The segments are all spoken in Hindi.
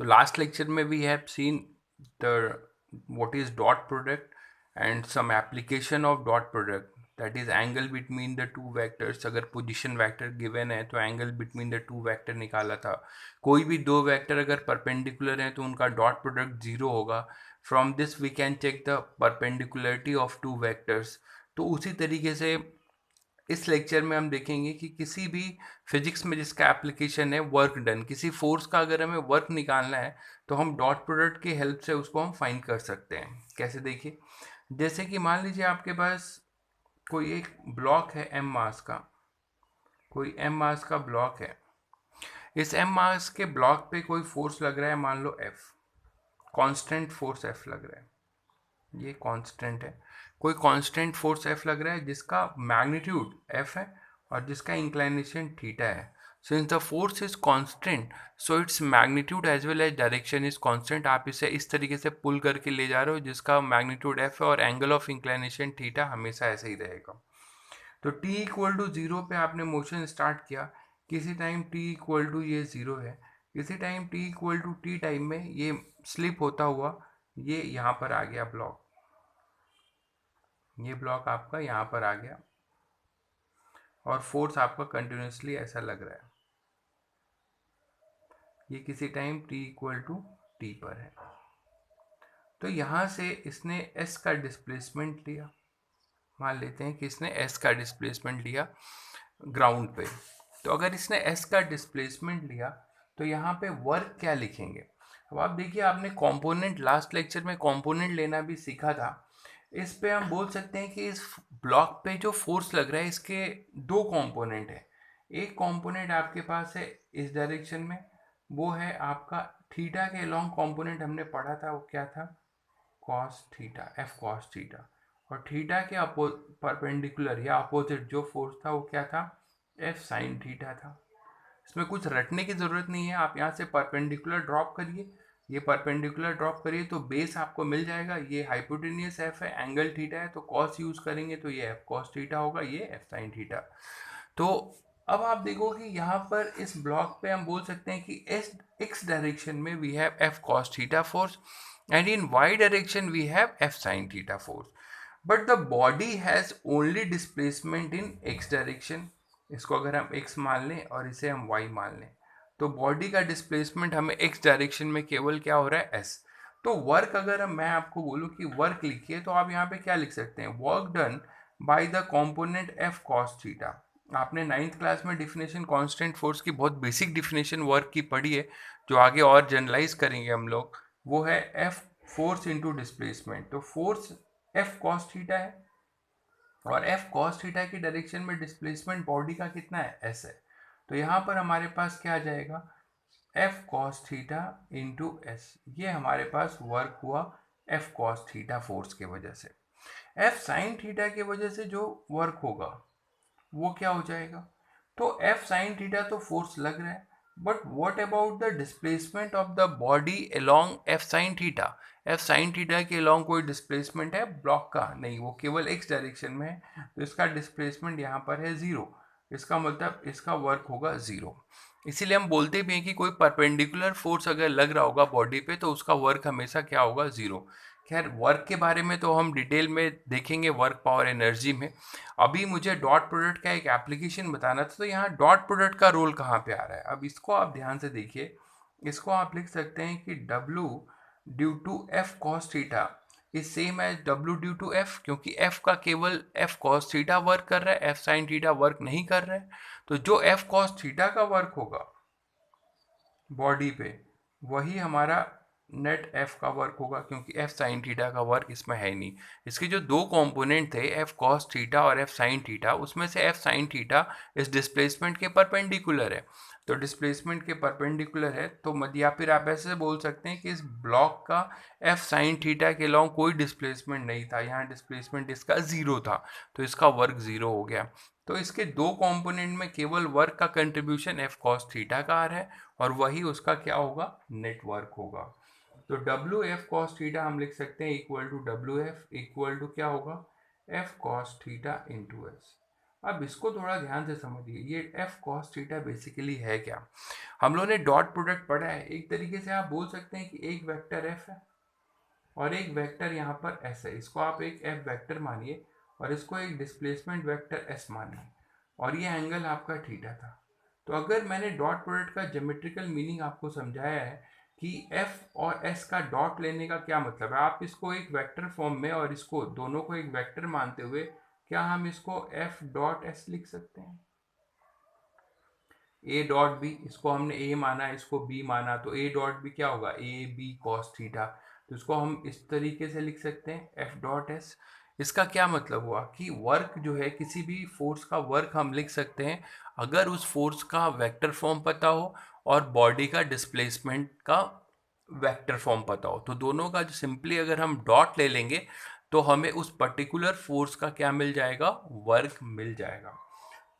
तो लास्ट लेक्चर में we have seen the what is dot product and some application of dot product, that is angle between the two vectors. अगर पोजीशन वेक्टर गिवन है तो angle between the two vector निकाला था। कोई भी दो वेक्टर अगर परपेंडिकुलर हैं तो उनका डॉट प्रोडक्ट जीरो होगा। From this we can check the perpendicularity of two vectors. तो उसी तरीके से इस लेक्चर में हम देखेंगे कि किसी भी फिजिक्स में जिसका एप्लीकेशन है वर्क डन, किसी फोर्स का अगर हमें वर्क निकालना है तो हम डॉट प्रोडक्ट की हेल्प से उसको हम फाइंड कर सकते हैं। कैसे, देखिए, जैसे कि मान लीजिए आपके पास कोई एक ब्लॉक है एम मास का, कोई एम मास का ब्लॉक है। इस एम मास के ब्लॉक पे कोई फोर्स लग रहा है, मान लो एफ, कांस्टेंट फोर्स एफ लग रहा है, ये कांस्टेंट है। कोई कांस्टेंट फोर्स एफ लग रहा है जिसका मैग्नीट्यूड एफ है और जिसका इंक्लाइनेशन थीटा है। Since the force is constant so its magnitude as well as direction is constant. आप इसे इस तरीके से पुल करके ले जा रहे हो जिसका मैग्नीट्यूड एफ है और एंगल ऑफ इंक्लाइनेशन थीटा हमेशा ऐसे ही रहेगा। तो t इक्वल टू जीरो पे आपने मोशन स्टार्ट किया, किसी टाइम t इक्वल टू ये जीरो है, किसी time t equal to T time में ये स्लिप होता हुआ ये यहाँ पर आ गया ब्लॉक, ये ब्लॉक आपका यहाँ पर आ गया और फोर्स आपका कंटिन्यूसली ऐसा लग रहा है। ये किसी time t equal to T पर है। तो यहाँ से इसने s का डिस्प्लेसमेंट लिया, मान लेते हैं कि इसने s का डिस्प्लेसमेंट लिया ग्राउंड पे। तो अगर इसने s का डिस्प्लेसमेंट लिया तो यहाँ पे वर्क क्या लिखेंगे। अब आप देखिए, आपने कंपोनेंट लास्ट लेक्चर में कंपोनेंट लेना भी सीखा था। इस पे हम बोल सकते हैं कि इस ब्लॉक पे जो फोर्स लग रहा है इसके दो कंपोनेंट है। एक कंपोनेंट आपके पास है इस डायरेक्शन में, वो है आपका थीटा के अलोंग कंपोनेंट, हमने पढ़ा था वो क्या था, cos theta, F cos theta. और थीटा के परपेंडिकुलर या अपोजिट जो फोर्स था वो क्या था, एफ साइन थीटा था। इसमें कुछ रटने की ज़रूरत नहीं है, आप यहाँ से परपेंडिकुलर ड्रॉप करिए, ये परपेंडिकुलर ड्रॉप करिए तो बेस आपको मिल जाएगा। ये हाइपोटेनियस एफ है, एंगल थीटा है, तो कॉस यूज़ करेंगे तो ये एफ कॉस थीटा होगा, ये एफ साइन थीटा। तो अब आप देखो कि यहाँ पर इस ब्लॉक पे हम बोल सकते हैं कि एस एक्स डायरेक्शन में we have F cos theta force and in Y direction we have F sine theta force, but the body has only displacement in X direction. इसको अगर हम x मान लें और इसे हम y मान लें तो बॉडी का डिस्प्लेसमेंट हमें x डायरेक्शन में केवल क्या हो रहा है, s। तो वर्क अगर मैं आपको बोलूँ कि वर्क लिखिए तो आप यहाँ पे क्या लिख सकते हैं, work done by the component f cos theta. आपने 9th क्लास में डिफिनेशन कांस्टेंट फोर्स की बहुत बेसिक डिफिनेशन वर्क की पढ़ी है, जो आगे और जनरलाइज करेंगे हम लोग। वो है f फोर्स इंटू डिस्प्लेसमेंट। तो फोर्स f cos थीटा है और f cos थीटा की डायरेक्शन में डिस्प्लेसमेंट बॉडी का कितना है, s है। तो यहाँ पर हमारे पास क्या आ जाएगा, f cos theta into S, ये हमारे पास वर्क हुआ f cos थीटा फोर्स के वजह से। f sin थीटा की वजह से जो वर्क होगा वो क्या हो जाएगा, तो f sin थीटा तो फोर्स लग रहा है, but what about the displacement of the body along f sin theta. f sin theta के अलोंग कोई डिस्प्लेसमेंट है ब्लॉक का, नहीं, वो केवल x डायरेक्शन में है, तो इसका डिस्प्लेसमेंट यहाँ पर है जीरो। इसका मतलब इसका वर्क होगा जीरो। इसीलिए हम बोलते भी हैं कि कोई परपेंडिकुलर फोर्स अगर लग रहा होगा बॉडी पे तो उसका वर्क हमेशा क्या होगा, जीरो। खैर, वर्क के बारे में तो हम डिटेल में देखेंगे वर्क पावर एनर्जी में। अभी मुझे डॉट प्रोडक्ट का एक एप्लीकेशन बताना था, तो यहाँ डॉट प्रोडक्ट का रोल कहाँ पे आ रहा है। अब इसको आप ध्यान से देखिए, इसको आप लिख सकते हैं कि W due to F cos theta is same as W due to F, क्योंकि एफ का केवल एफ कॉस थीटा वर्क कर रहा है, एफ साइन थीटा वर्क नहीं कर रहा है। तो जो एफ कॉस थीटा का वर्क होगा बॉडी पे वही हमारा नेट एफ का वर्क होगा, क्योंकि एफ साइन थीटा का वर्क इसमें है नहीं। इसके जो दो कंपोनेंट थे एफ कॉस थीटा और एफ साइन थीटा, उसमें से एफ साइन थीटा इस डिस्प्लेसमेंट के परपेंडिकुलर है। तो डिस्प्लेसमेंट के परपेंडिकुलर है तो या फिर आप ऐसे बोल सकते हैं कि इस ब्लॉक का एफ साइन थीटा के अलोंग कोई डिस्प्लेसमेंट नहीं था, यहाँ डिस्प्लेसमेंट इसका ज़ीरो था, तो इसका वर्क ज़ीरो हो गया। तो इसके दो कंपोनेंट में केवल वर्क का कंट्रीब्यूशन एफ कॉस थीटा का आ रहा है और वही उसका क्या होगा, नेटवर्क होगा। तो डब्ल्यू एफ कॉस थीटा हम लिख सकते हैं equal to W F equal to क्या होगा, F cos theta into S. अब इसको थोड़ा ध्यान से समझिए, ये एफ कॉस थीटा बेसिकली है क्या। हम लोगों ने डॉट प्रोडक्ट पढ़ा है, एक तरीके से आप बोल सकते हैं कि एक वेक्टर एफ है और एक वेक्टर यहाँ पर एस है, इसको आप एक एफ वेक्टर मानिए और इसको एक डिस्प्लेसमेंट वेक्टर एस मानिए, और ये एंगल आपका थीटा था। तो अगर मैंने डॉट प्रोडक्ट का ज्योमेट्रिकल मीनिंग आपको समझाया है कि एफ और एस का डॉट लेने का क्या मतलब है, आप इसको एक वेक्टर फॉर्म में और इसको दोनों को एक वेक्टर मानते हुए क्या हम इसको एफ डॉट एस लिख सकते हैं। ए डॉट बी, इसको हमने ए माना, इसको बी माना, तो ए डॉट बी क्या होगा, ए बी कॉस थीटा। तो इसको हम इस तरीके से लिख सकते हैं एफ डॉट एस। इसका क्या मतलब हुआ कि वर्क जो है, किसी भी फोर्स का वर्क हम लिख सकते हैं अगर उस फोर्स का वेक्टर फॉर्म पता हो और बॉडी का डिस्प्लेसमेंट का वेक्टर फॉर्म पता हो। तो दोनों का जो सिंपली अगर हम डॉट ले लेंगे तो हमें उस पर्टिकुलर फोर्स का क्या मिल जाएगा, वर्क मिल जाएगा।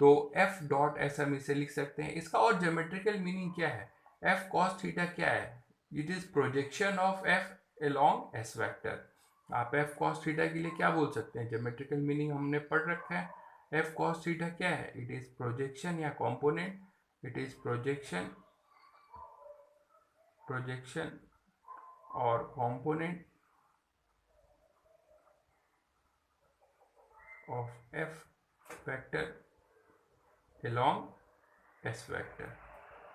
तो एफ डॉट एस हम इसे लिख सकते हैं। इसका और ज्योमेट्रिकल मीनिंग क्या है, एफ कॉस थीटा क्या है, it is projection of F along S vector. आप एफ कॉस थीटा के लिए क्या बोल सकते हैं, ज्योमेट्रिकल मीनिंग हमने पढ़ रखा है। एफ कॉस थीटा क्या है, इट इज प्रोजेक्शन या कॉम्पोनेंट, इट इज प्रोजेक्शन और component of F vector along S vector.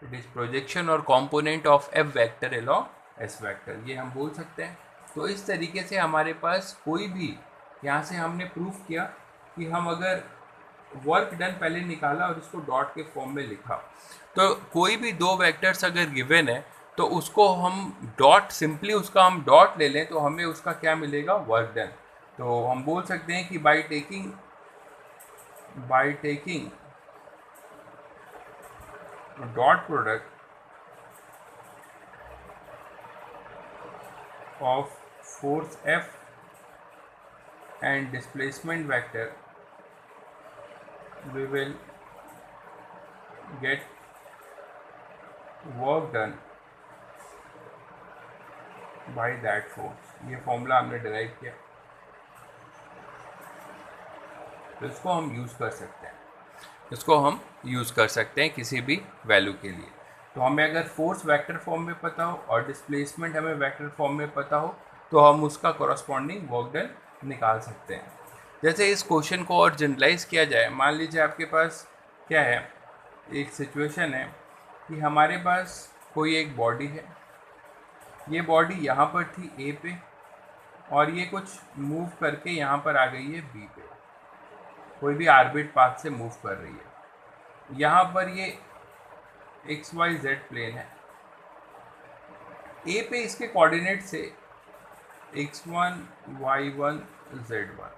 It is projection और component of F vector along S vector, ये हम बोल सकते हैं। तो इस तरीके से हमारे पास कोई भी, यहाँ से हमने प्रूफ किया कि हम अगर वर्क डन पहले निकाला और इसको डॉट के फॉर्म में लिखा, तो कोई भी दो वेक्टर्स अगर गिवन है तो उसको हम डॉट, सिंपली उसका हम डॉट ले लें तो हमें उसका क्या मिलेगा, वर्क डन। तो हम बोल सकते हैं कि by taking dot product of force F and displacement vector, we will get work done by that force। ये फॉर्मूला हमने डिराइव किया, तो इसको हम यूज़ कर सकते हैं, इसको हम यूज़ कर सकते हैं किसी भी वैल्यू के लिए। तो हमें अगर फोर्स वेक्टर फॉर्म में पता हो और डिस्प्लेसमेंट हमें वेक्टर फॉर्म में पता हो तो हम उसका कॉरस्पॉन्डिंग वर्क डन निकाल सकते हैं। जैसे इस क्वेश्चन को और जनरलाइज किया जाए, मान लीजिए आपके पास क्या है, एक सिचुएशन है कि हमारे पास कोई एक बॉडी है, ये बॉडी यहाँ पर थी ए पे और ये कुछ मूव करके यहाँ पर आ गई है बी पे, कोई भी आर्बिट पाथ से मूव कर रही है। यहाँ पर ये एक्स वाई जेड प्लेन है, ए पे इसके कोऑर्डिनेट से x1 y1 z1,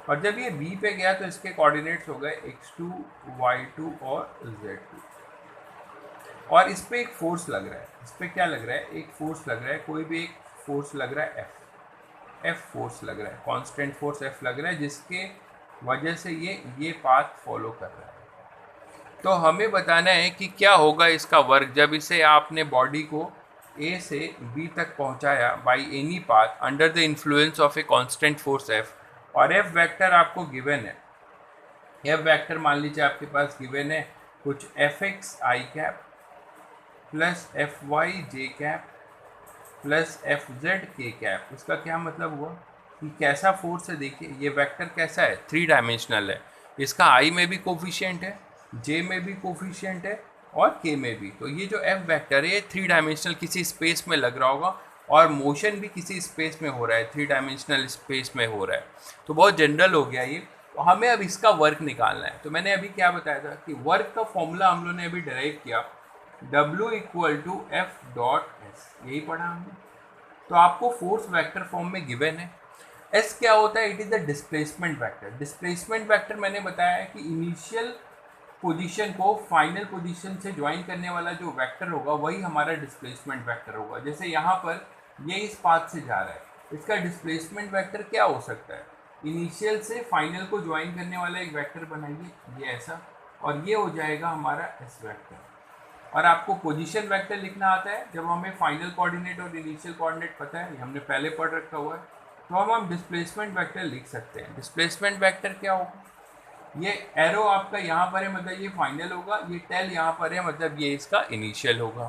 और जब ये बी पे गया तो इसके कोऑर्डिनेट्स हो गए x2 y2 और z2। और इस पे एक फोर्स लग रहा है, इस पे क्या लग रहा है, एक फोर्स लग रहा है, कोई भी एक फोर्स लग रहा है एफ फोर्स लग रहा है, कांस्टेंट फोर्स एफ लग रहा है, जिसके वजह से ये पाथ फॉलो कर रहा है। तो हमें बताना है कि क्या होगा इसका वर्क जब इसे आपने बॉडी को ए से बी तक पहुंचाया by any path under the influence of a constant force F, और एफ वेक्टर आपको गिवन है। एफ वेक्टर मान लीजिए आपके पास गिवन है कुछ F X I cap plus F Y J cap plus F Z K cap. इसका क्या मतलब हुआ कि कैसा फोर्स है, देखिए ये वेक्टर कैसा है, 3 डायमेंशनल है, इसका आई में भी कोफिशिएंट है, जे में भी कोफिशिएंट है और के में भी। तो ये जो एफ वेक्टर है ये 3 डायमेंशनल किसी स्पेस में लग रहा होगा और मोशन भी किसी स्पेस में हो रहा है, 3 डायमेंशनल स्पेस में हो रहा है। तो बहुत जनरल हो गया ये। तो हमें अब इसका वर्क निकालना है। तो मैंने अभी क्या बताया था कि वर्क का फॉर्मूला हम लोगों ने अभी डिराइव किया, W equal to F dot S, यही पढ़ा हमने। तो आपको फोर्स वेक्टर फॉर्म में गिवन है। एस क्या होता है, it is the displacement vector. Displacement vector मैंने बताया है कि इनिशियल पोजीशन को फाइनल पोजीशन से ज्वाइन करने वाला जो वेक्टर होगा वही हमारा डिस्प्लेसमेंट वेक्टर होगा। जैसे यहाँ पर ये इस पाथ से जा रहा है, इसका डिस्प्लेसमेंट वेक्टर क्या हो सकता है, इनिशियल से फाइनल को ज्वाइन करने वाला एक वेक्टर बनाइए, ये ऐसा, और ये हो जाएगा हमारा एस वेक्टर। और आपको पोजीशन वेक्टर लिखना आता है जब हमें फाइनल कोऑर्डिनेट और इनिशियल कोऑर्डिनेट पता है, ये हमने पहले पढ़ रखा हुआ है। तो हम डिस्प्लेसमेंट वेक्टर लिख सकते हैं। डिस्प्लेसमेंट वेक्टर क्या होगा, ये एरो आपका यहाँ पर है मतलब ये फाइनल होगा, ये टेल यहाँ पर है मतलब ये इसका इनिशियल होगा।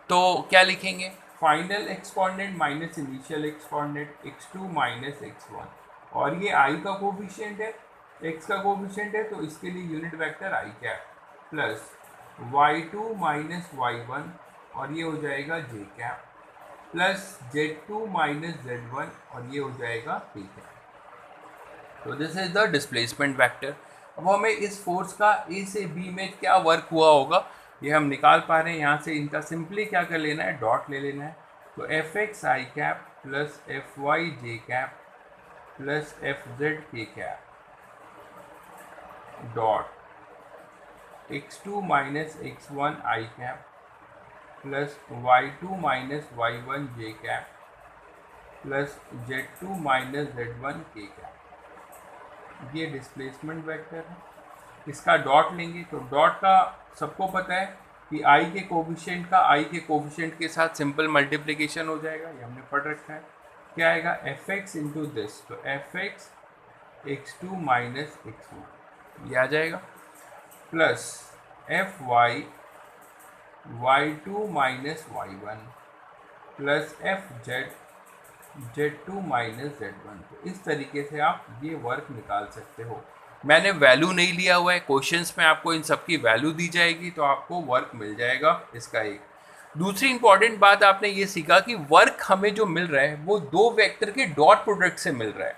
तो क्या लिखेंगे, final exponent minus initial exponent x2 minus x1, और ये i का कोफिशिएंट है, x का कोफिशिएंट है, तो इसके लिए unit vector i cap plus y2 minus y1, और ये हो जाएगा j cap plus z2 minus z1, और ये हो जाएगा p कैप। तो this is the displacement vector. अब हमें इस फोर्स का ए से बी में क्या वर्क हुआ होगा ये हम निकाल पा रहे हैं। यहाँ से इनका सिंपली क्या कर लेना है, डॉट ले लेना है। तो F X I cap plus F Y J cap plus F Z K cap dot x2 minus x1 I cap plus y2 minus y1 J cap plus z2 minus z1 K cap. ये डिस्प्लेसमेंट वेक्टर है, इसका डॉट लेंगे तो डॉट का सबको पता है कि i के कोफिशिएंट का i के कोफिशिएंट के साथ सिंपल मल्टीप्लिकेशन हो जाएगा, ये हमने पढ़ रखा है। क्या आएगा, एफ एक्स इंटू दिस, तो F X x2 minus x1 ये आ जाएगा, plus F Y y2 minus y1 plus F Z z2 minus z1। तो इस तरीके से आप ये वर्क निकाल सकते हो। मैंने वैल्यू नहीं लिया हुआ है, क्वेश्चंस में आपको इन सब की वैल्यू दी जाएगी तो आपको वर्क मिल जाएगा इसका। एक दूसरी इंपॉर्टेंट बात आपने ये सीखा कि वर्क हमें जो मिल रहा है वो दो वेक्टर के डॉट प्रोडक्ट से मिल रहा है,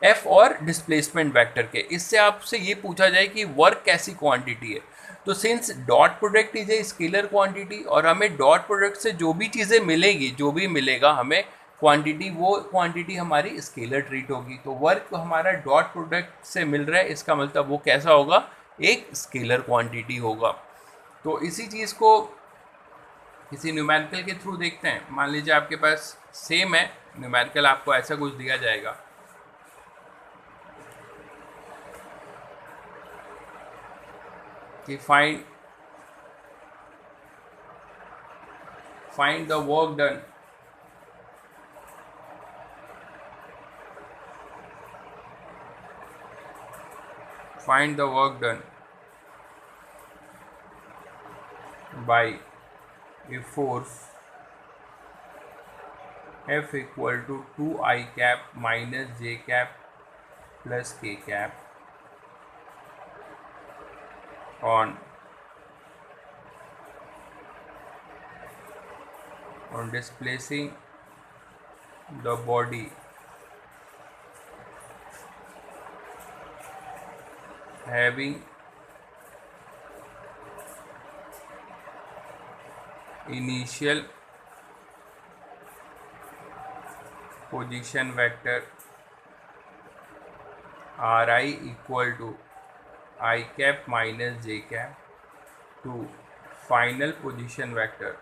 एफ और डिस्प्लेसमेंट वेक्टर के। इससे आपसे ये पूछा जाए कि वर्क कैसी क्वांटिटी है, तो since dot product is a scalar quantity और हमें डॉट प्रोडक्ट से जो भी चीज़ें मिलेगी, जो भी मिलेगा हमें क्वांटिटी, वो क्वांटिटी हमारी स्केलर ट्रीट होगी। तो वर्क हमारा डॉट प्रोडक्ट से मिल रहा है, इसका मतलब वो कैसा होगा, एक स्केलर क्वांटिटी होगा। तो इसी चीज़ को किसी न्यूमेरिकल के थ्रू देखते हैं। मान लीजिए आपके पास सेम है न्यूमेरिकल, आपको ऐसा कुछ दिया जाएगा कि find the work done by a force F equal to 2i cap minus j cap plus k cap on displacing the body having initial position vector Ri equal to I cap minus j cap to final position vector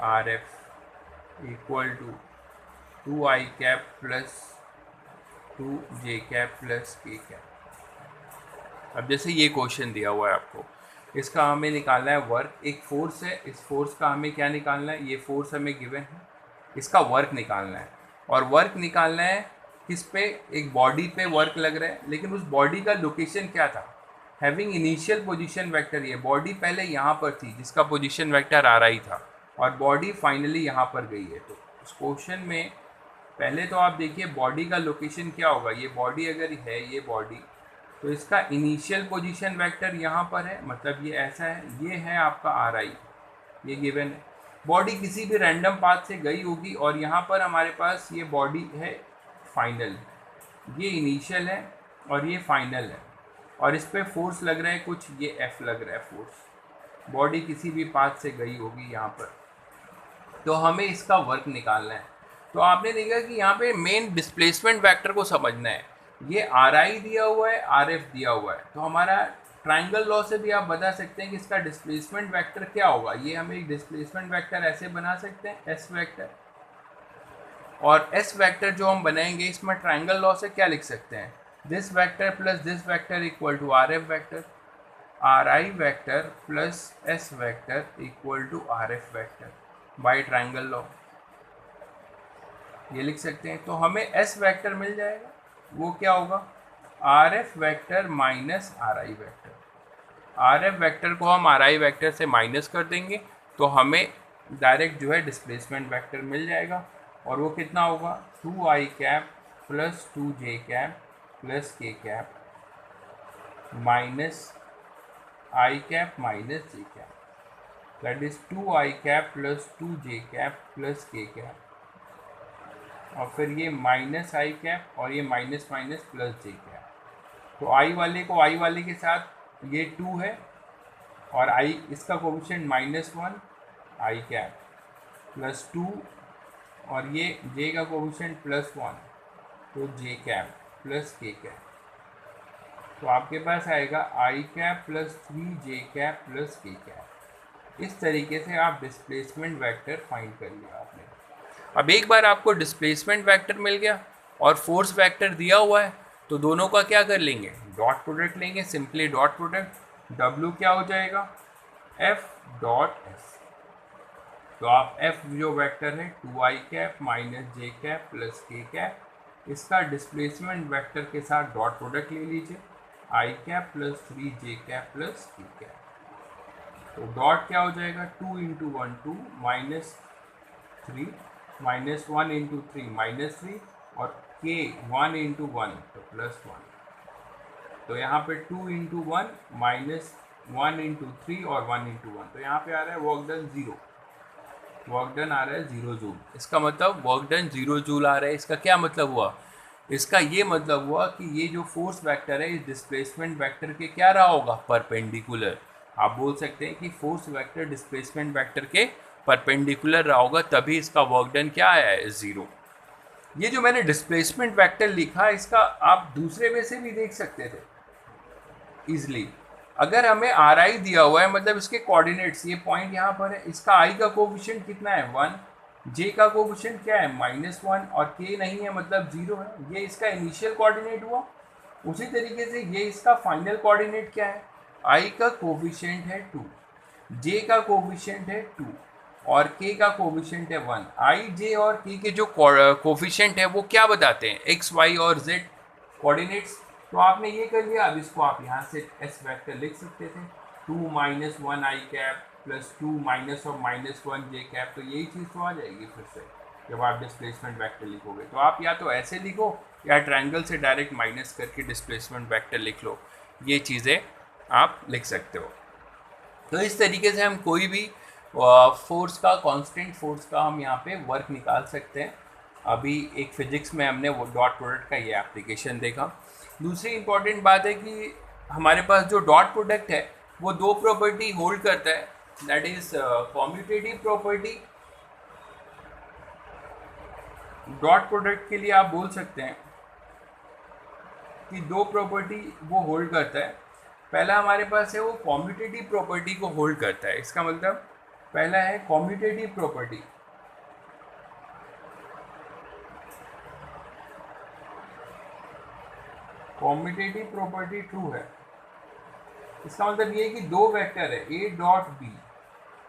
Rf equal to 2i cap plus 2j cap plus k cap। अब जैसे ये क्वेश्चन दिया हुआ है आपको, इसका हमें निकालना है वर्क। एक फोर्स है, इस फोर्स का हमें क्या निकालना है, ये फोर्स हमें गिवन है, इसका वर्क निकालना है। और वर्क निकालना है किस पे, एक बॉडी पे वर्क लग रहा है, लेकिन उस बॉडी का लोकेशन क्या था, हैविंग इनिशियल पोजीशन वेक्टर। ये बॉडी पहले यहाँ पर थी जिसका पोजीशन वेक्टर आ रहा ही था, और बॉडी फाइनली यहाँ पर गई है। तो उस क्वेश्चन में पहले तो आप देखिए बॉडी का लोकेशन क्या होगा। ये बॉडी अगर है, ये बॉडी, तो इसका इनिशियल पोजीशन वेक्टर यहाँ पर है, मतलब ये ऐसा है, ये है आपका आर आई, ये गिवन है। बॉडी किसी भी रैंडम पाथ से गई होगी, और यहाँ पर हमारे पास ये बॉडी है फाइनल, ये इनिशियल है और ये फाइनल है, और इस पर फोर्स लग रहा है कुछ, ये एफ लग रहा है फोर्स। बॉडी किसी भी पाथ से गई होगी यहाँ पर, तो हमें इसका वर्क निकालना है। तो आपने देखा कि यहाँ पे मेन डिस्प्लेसमेंट वेक्टर को समझना है। ये आर आई दिया हुआ है, आर एफ दिया हुआ है, तो हमारा ट्राइंगल लॉ से भी आप बता सकते हैं कि इसका डिस्प्लेसमेंट वेक्टर क्या होगा। ये हम एक डिस्प्लेसमेंट वेक्टर ऐसे बना सकते हैं, एस वेक्टर, और एस वेक्टर जो हम बनाएंगे इसमें ट्राइंगल लॉ से क्या लिख सकते हैं, this vector plus this vector equal to R F vector, R I vector plus S vector equal to R F vector. By triangle law, ये लिख सकते हैं। तो हमें एस वेक्टर मिल जाएगा, वो क्या होगा, R F vector minus are I vector. R F vector को हम आर आई वैक्टर से माइनस कर देंगे तो हमें डायरेक्ट जो है डिस्प्लेसमेंट वैक्टर मिल जाएगा, और वो कितना होगा, 2i cap plus 2j cap plus k cap minus i cap minus j cap, that is 2i cap plus 2j cap plus k cap, और फिर ये माइनस i कैप और ये minus minus plus j cap. तो i वाले को i वाले के साथ ये 2 है, और i इसका कोफिशिएंट -1 i कैप प्लस 2, और ये j का कोफिशिएंट +1 तो j cap plus k cap. तो आपके पास आएगा i cap plus 3j cap plus k cap. इस तरीके से आप डिस्प्लेसमेंट वेक्टर फाइंड कर लिया आपने। अब एक बार आपको डिस्प्लेसमेंट वेक्टर मिल गया और फोर्स वेक्टर दिया हुआ है, तो दोनों का क्या कर लेंगे, डॉट प्रोडक्ट लेंगे, सिंपली डॉट प्रोडक्ट। W क्या हो जाएगा, F डॉट S। तो आप F जो वेक्टर है 2i cap minus j cap plus k cap, इसका डिस्प्लेसमेंट वेक्टर के साथ डॉट प्रोडक्ट ले लीजिए, i cap plus 3j cap plus k cap. तो डॉट क्या हो जाएगा, 2 into 1 2 minus 3 minus 1 into 3 minus 3, और k 1 इंटू 1 तो +1। तो यहाँ पे 2 इंटू 1 माइनस 1 इंटू 3 और 1 इंटू 1, तो यहाँ पे आ रहा है वर्क डन 0, वर्क डन आ रहा है 0 जूल। इसका मतलब वर्क डन 0 जूल आ रहा है। इसका क्या मतलब हुआ, इसका ये मतलब हुआ कि ये जो फोर्स वेक्टर है इस डिस्प्लेसमेंट वेक्टर के क्या रहा होगा, परपेंडिकुलर। आप बोल सकते हैं कि फोर्स वेक्टर डिस्प्लेसमेंट वेक्टर के परपेंडिकुलर रहा होगा, तभी इसका वर्क डन क्या आया है, 0। ये जो मैंने डिस्प्लेसमेंट वेक्टर लिखा, इसका आप दूसरे वे से भी देख सकते थे इजली। अगर हमें आर आई दिया हुआ है, मतलब इसके कोऑर्डिनेट्स, ये पॉइंट यहाँ पर है, इसका आई का कोफिशिएंट कितना है 1, जे का कोफिशिएंट क्या है -1, और के नहीं है मतलब 0 है, ये इसका इनिशियल कोऑर्डिनेट हुआ। उसी तरीके से ये इसका फाइनल कोऑर्डिनेट क्या है, आई का कोफिशिएंट है 2, जे का कोफिशिएंट है 2 और के का कोफिशिएंट है 1। आई, जे और के के जो कोफिशिएंट है वो क्या बताते हैं, एक्स, वाई और जेड कोऑर्डिनेट्स। तो आपने ये कर लिया। अब इसको आप यहाँ से एस वेक्टर लिख सकते थे, 2 माइनस 1 आई कैप प्लस 2 माइनस और -1 जे कैप। तो यही चीज़ तो आ जाएगी फिर से जब आप डिस्प्लेसमेंट वेक्टर लिखोगे। तो आप या तो ऐसे लिखो या ट्रायंगल से डायरेक्ट माइनस करके डिस्प्लेसमेंट वेक्टर लिख लो, ये चीज़ें आप लिख सकते हो। तो इस तरीके से हम कोई भी फोर्स का, कांस्टेंट फोर्स का हम यहाँ पे वर्क निकाल सकते हैं। अभी एक फिजिक्स में हमने वो डॉट प्रोडक्ट का ये एप्लीकेशन देखा। दूसरी इम्पॉर्टेंट बात है कि हमारे पास जो डॉट प्रोडक्ट है वो 2 प्रॉपर्टी होल्ड करता है, that is commutative property. Dot product के लिए आप बोल सकते हैं कि 2 प्रॉपर्टी वो होल्ड करता है। पहला हमारे पास है वो कॉम्यूटेटिव प्रॉपर्टी को होल्ड करता है। इसका मतलब पहला है commutative property, commutative property true है। इसका मतलब ये है कि 2 वेक्टर है A dot B,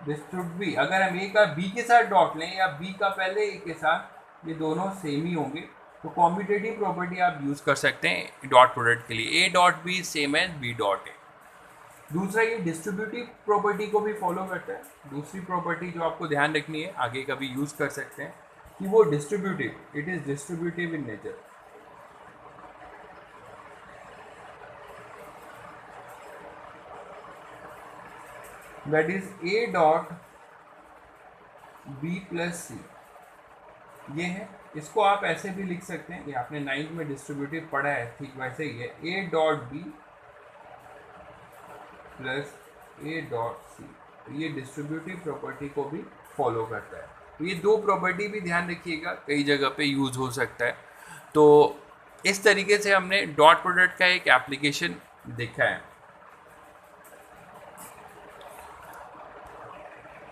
this should be, अगर हम ए का बी के साथ डॉट लें या बी का पहले ए के साथ, ये दोनों सेम ही होंगे। तो कॉम्यूटेटिव प्रॉपर्टी आप यूज़ कर सकते हैं डॉट प्रोडक्ट के लिए, A dot B same as B dot A. दूसरा ये डिस्ट्रीब्यूटिव प्रॉपर्टी को भी फॉलो करता है। दूसरी प्रॉपर्टी जो आपको ध्यान रखनी है, आगे कभी यूज़ कर सकते हैं, कि वो distributive, it is distributive in nature. That is A dot B plus C, ये है। इसको आप ऐसे भी लिख सकते हैं, ये आपने 9th में डिस्ट्रीब्यूटिव पढ़ा है, ठीक वैसे ही है, A dot B plus A dot C. तो ये डिस्ट्रीब्यूटिव प्रॉपर्टी को भी फॉलो करता है। तो ये 2 प्रॉपर्टी भी ध्यान रखिएगा, कई जगह पे यूज़ हो सकता है। तो इस तरीके से हमने डॉट प्रोडक्ट का एक एप्लीकेशन देखा है।